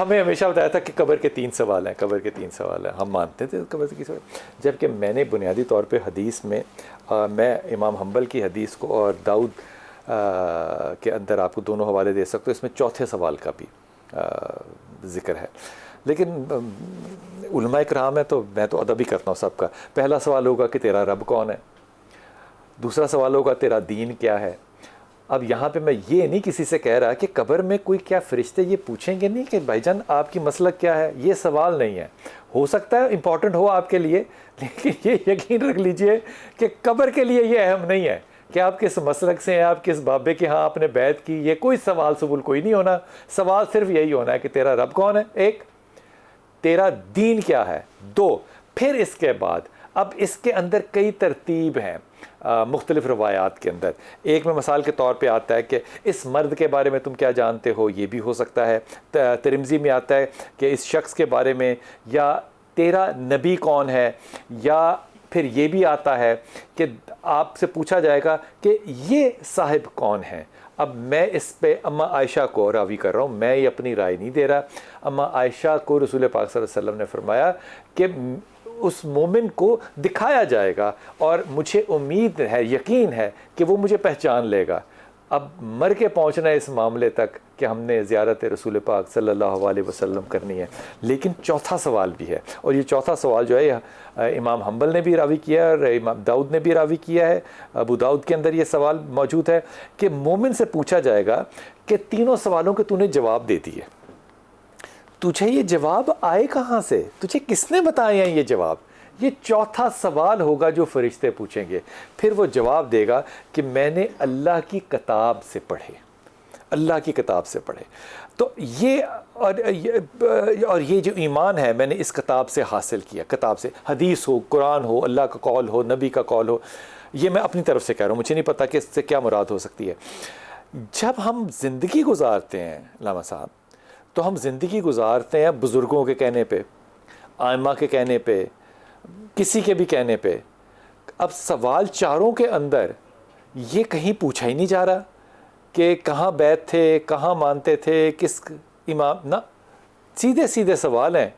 ہمیں ہمیشہ بتایا تھا کہ قبر کے 3 سوال ہیں، قبر کے 3 سوال ہیں، ہم مانتے تھے قبر کے 3 سوال، جبکہ میں نے بنیادی طور پہ حدیث میں میں امام حنبل کی حدیث کو اور داؤد کے اندر آپ کو دونوں حوالے دے سکتے ہو، اس میں چوتھے سوال کا بھی ذکر ہے. لیکن علماء کرام ہے تو میں تو ادب ہی کرتا ہوں سب کا. پہلا سوال ہوگا کہ تیرا رب کون ہے، دوسرا سوال ہوگا تیرا دین کیا ہے. اب یہاں پہ میں یہ نہیں کسی سے کہہ رہا کہ قبر میں کوئی کیا فرشتے یہ پوچھیں گے نہیں کہ بھائی جان آپ کی مسلک کیا ہے، یہ سوال نہیں ہے. ہو سکتا ہے امپورٹنٹ ہو آپ کے لیے، لیکن یہ یقین رکھ لیجئے کہ قبر کے لیے یہ اہم نہیں ہے کہ آپ کس مسلک سے ہیں، آپ کس بابے کے ہاں آپ نے بیعت کی. یہ کوئی سوال سبول کوئی نہیں ہونا. سوال صرف یہی ہونا ہے کہ تیرا رب کون ہے، ایک، تیرا دین کیا ہے، 2. پھر اس کے بعد اب اس کے اندر کئی ترتیب ہیں مختلف روایات کے اندر. ایک میں مثال کے طور پہ آتا ہے کہ اس مرد کے بارے میں تم کیا جانتے ہو، یہ بھی ہو سکتا ہے. ترمذی میں آتا ہے کہ اس شخص کے بارے میں، یا تیرا نبی کون ہے، یا پھر یہ بھی آتا ہے کہ آپ سے پوچھا جائے گا کہ یہ صاحب کون ہیں. اب میں اس پہ اماں عائشہ کو راوی کر رہا ہوں، میں یہ اپنی رائے نہیں دے رہا. اماں عائشہ کو رسول پاک صلی اللہ علیہ وسلم نے فرمایا کہ اس مومن کو دکھایا جائے گا اور مجھے امید ہے، یقین ہے کہ وہ مجھے پہچان لے گا. اب مر کے پہنچنا ہے اس معاملے تک کہ ہم نے زیارت رسول پاک صلی اللہ علیہ وسلم کرنی ہے. لیکن چوتھا سوال بھی ہے، اور یہ چوتھا سوال جو ہے امام حنبل نے بھی راوی کیا ہے اور امام داؤد نے بھی راوی کیا ہے. ابو داؤد کے اندر یہ سوال موجود ہے کہ مومن سے پوچھا جائے گا کہ تینوں سوالوں کے تو نے جواب دے دیے، تجھے یہ جواب آئے کہاں سے، تجھے کس نے بتایا یہ جواب. یہ چوتھا سوال ہوگا جو فرشتے پوچھیں گے. پھر وہ جواب دے گا کہ میں نے اللہ کی کتاب سے پڑھے، اللہ کی کتاب سے پڑھے. تو یہ اور یہ جو ایمان ہے میں نے اس کتاب سے حاصل کیا، کتاب سے، حدیث ہو، قرآن ہو، اللہ کا قول ہو، نبی کا قول ہو. یہ میں اپنی طرف سے کہہ رہا ہوں، مجھے نہیں پتا کہ اس سے کیا مراد ہو سکتی ہے. جب ہم زندگی گزارتے ہیں علامہ صاحب، تو ہم زندگی گزارتے ہیں بزرگوں کے کہنے پہ، آئمہ کے کہنے پہ، کسی کے بھی کہنے پہ. اب سوال چاروں کے اندر یہ کہیں پوچھا ہی نہیں جا رہا کہ کہاں بیعت تھے، کہاں مانتے تھے، کس امام، نہ، سیدھے سیدھے سوال ہیں.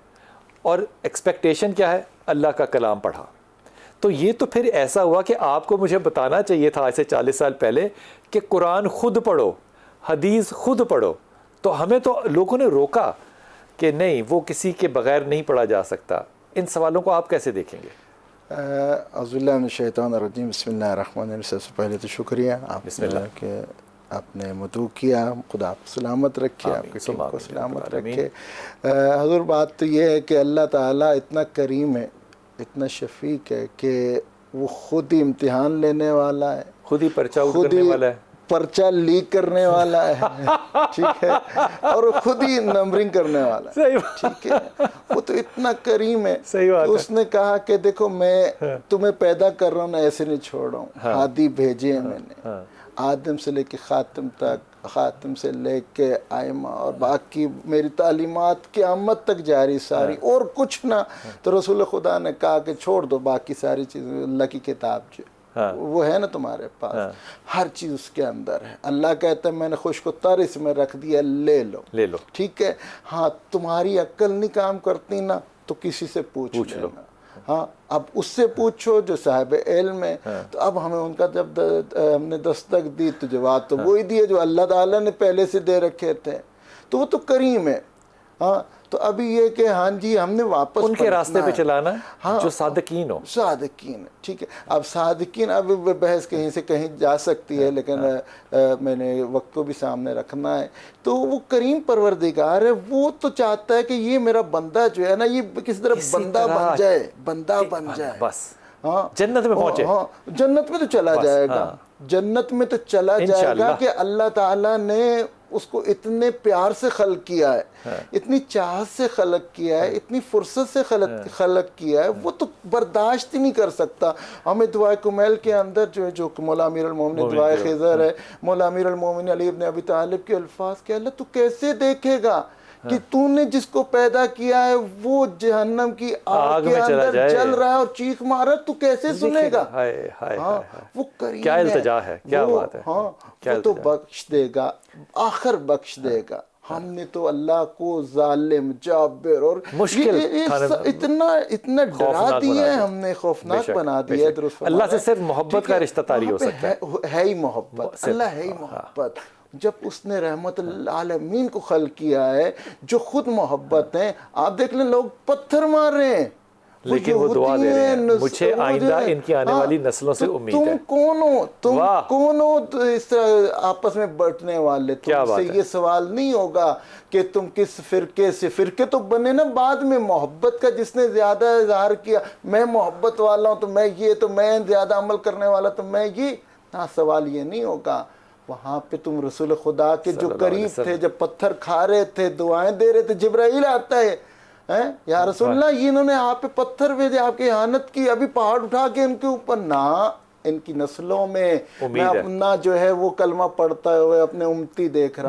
اور ایکسپیکٹیشن کیا ہے، اللہ کا کلام پڑھا. تو یہ تو پھر ایسا ہوا کہ آپ کو مجھے بتانا چاہیے تھا ایسے 40 سال پہلے کہ قرآن خود پڑھو، حدیث خود پڑھو. تو ہمیں تو لوگوں نے روکا کہ نہیں، وہ کسی کے بغیر نہیں پڑھا جا سکتا. ان سوالوں کو آپ کیسے دیکھیں گے؟ اعوذ باللہ من الشیطان الرجیم، بسم اللہ الرحمن الرحیم. سب سے پہلے تو شکریہ آپ کہ آپ نے مدعو کیا. خدا آپ کو سلامت رکھے، آپ کی ٹیم کو سلامت رکھے. حضور بات تو یہ ہے کہ اللہ تعالیٰ اتنا کریم ہے، اتنا شفیق ہے کہ وہ خود ہی امتحان لینے والا ہے، خود ہی پرچہ اٹھ کرنے والا ہے، پرچہ لیک کرنے والا ہے، ٹھیک ہے، اور خود ہی نمبرنگ کرنے والا ہے، ٹھیک ہے. وہ تو اتنا کریم ہے کہ اس نے کہا کہ دیکھو میں تمہیں پیدا کر رہا ہوں نا، ایسے نہیں چھوڑ رہا ہوں. ہادی بھیجے ہیں میں نے، آدم سے لے کے خاتم تک، خاتم سے لے کے آئمہ، اور باقی میری تعلیمات قیامت تک جاری ساری، اور کچھ نہ. تو رسول خدا نے کہا کہ چھوڑ دو باقی ساری چیزیں، اللہ کی کتاب جو وہ ہے نا تمہارے پاس، ہر چیز اس کے اندر ہے. اللہ کہتا ہے میں نے خشک و تر اس میں رکھ دیا، لے لو، لے لو، ٹھیک ہے. ہاں تمہاری عقل نہیں کام کرتی نا تو کسی سے پوچھ لو. ہاں اب اس سے پوچھو جو صاحب علم ہے. تو اب ہمیں ان کا جب ہم نے دستک دی تو جواب تو وہی دیے جو اللہ تعالیٰ نے پہلے سے دے رکھے تھے. تو وہ تو کریم ہے. ہاں تو ابھی یہ کہ ہاں جی ہم نے واپس ان کے راستے پہ چلانا ہاں جو صادقین ہو، صادقین، ٹھیک ہے. اب صادقین، اب بحث کہیں سے کہیں جا سکتی ہے، لیکن میں نے وقت کو بھی سامنے رکھنا ہے. تو وہ کریم پروردگار ہے، وہ تو چاہتا ہے کہ یہ میرا بندہ جو ہے نا یہ کسی طرح بندہ بن جائے، بندہ بن جائے، بس ہاں جنت میں پہنچے. ہاں جنت میں تو چلا جائے گا، جنت میں تو چلا جائے گا کہ اللہ تعالیٰ نے اس کو اتنے پیار سے خلق کیا ہے، اتنی چاہت سے خلق کیا ہے، اتنی فرصت سے خلق کیا ہے. وہ تو برداشت ہی نہیں کر سکتا. ہمیں دعائے کمیل کے اندر جو مولا امیر المومنین دعائے خضر ہے، مولا امیر المومنین علی ابن ابی طالب کے الفاظ کہ اللہ تو کیسے دیکھے گا کہ تو نے جس کو پیدا کیا ہے وہ جہنم کی آگ کے اندر جل رہا ہے اور چیخ مار رہا ہے، تو کیسے سنے گا. ہاں وہ کریم ہے، کیا التجا ہے، کیا بات ہے. ہاں وہ تو بخش دے گا، آخر بخش دے گا. ہم نے تو اللہ کو ظالم جابر اور مشکل اتنا ڈرا دیا ہے، ہم نے خوفناک بنا دیا ہے. درست اللہ سے صرف محبت کا رشتہ طاری ہو سکتا ہے ہی محبت، اللہ ہے ہی محبت. جب اس نے رحمت العالمین کو خلق کیا ہے جو خود محبت ہیں، آپ دیکھ لیں لوگ پتھر مار رہے ہیں لیکن وہ دعا دے رہے ہیں مجھے آئندہ ان کی آنے والی نسلوں سے امید ہے. تم کون ہو اس طرح آپس میں بٹنے والے؟ تم سے یہ سوال نہیں ہوگا کہ تم کس فرقے سے. فرقے تو بنے نا بعد میں. محبت کا جس نے زیادہ اظہار کیا، میں محبت والا ہوں تو میں یہ، تو میں زیادہ عمل کرنے والا تو میں یہ. ہاں، سوال یہ نہیں ہوگا. وہاں پہ تم رسول خدا کے جو قریب تھے، جب پتھر کھا رہے تھے، دعائیں دے رہے تھے، جبرائیل آتا ہے، یا رسول اللہ یہ انہوں نے آپ پہ پتھر بھیجے، آپ کی اہانت کی، ابھی پہاڑ اٹھا کے ان کے اوپر. نہ، ان کی نسلوں میں میں اپنا جو ہے وہ کلمہ پڑھتا ہوئے اپنے امتی دیکھ رہا ہوں.